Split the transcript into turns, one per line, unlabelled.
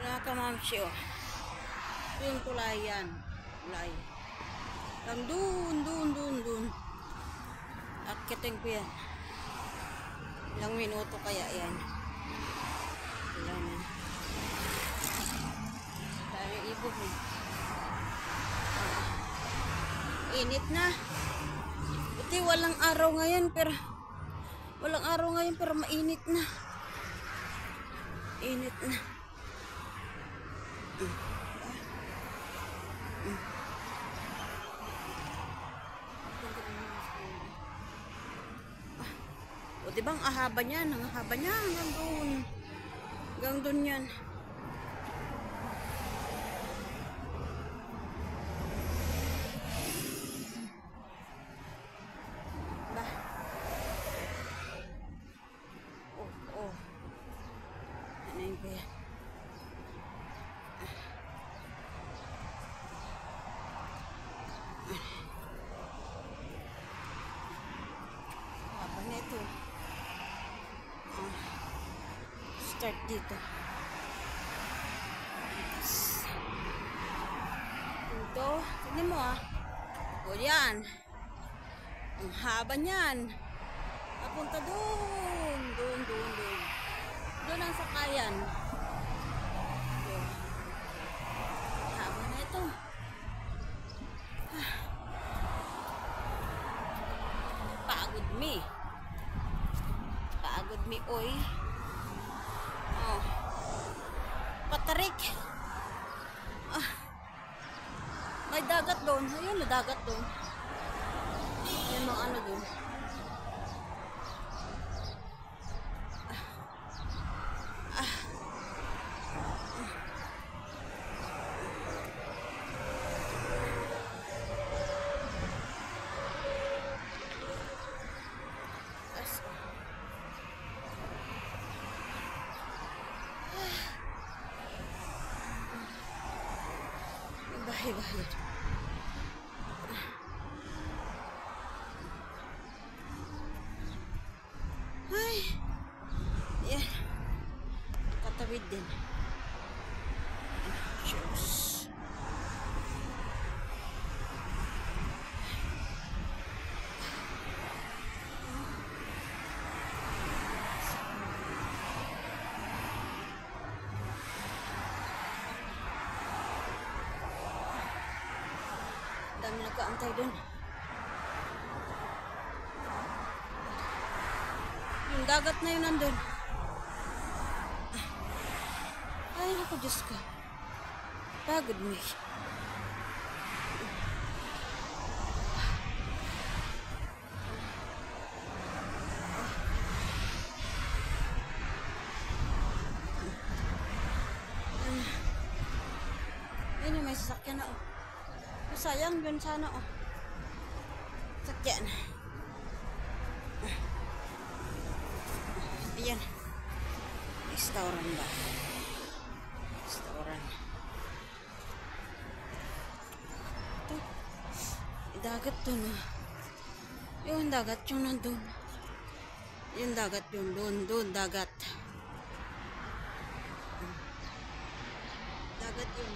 Mga kamamsi, oh. Yung tulay yan. Tulay. Lang dun. Akitin ko yan. Ilang minuto kaya yan. Ayan yan. Dari ibog eh. Init na. Buti walang araw ngayon pero mainit na. Init na. O diba ang haba niyan, hanggang doon. Hanggang doon yan. Bah. Oh. Ano yun ba yan? Haba na ito. Start dito. Dito. Tignan mo ah. O yan. Ang haba niyan. Papunta doon. Doon ang sakayan. Haba na ito. Pagod me oy. Oh. Patarik. May dagat doon. Ayun, may dagat doon. Yan mga ano doon. Bahaya. Ay. Yan. Katawid din. Shoes. Dami nagkaantay dun. Yung dagat na yun nandun. Ay, naku, Diyos ko. Pagod me. Ayun, may sasakyan na, oh. Sayang yun sana, oh. Sakyan. Ayan. Restaurant ba? Restaurant. Ito. Dagat dun, oh. Yung dagat yung nandun. Yung dagat yung doon, dagat. Dagat yun.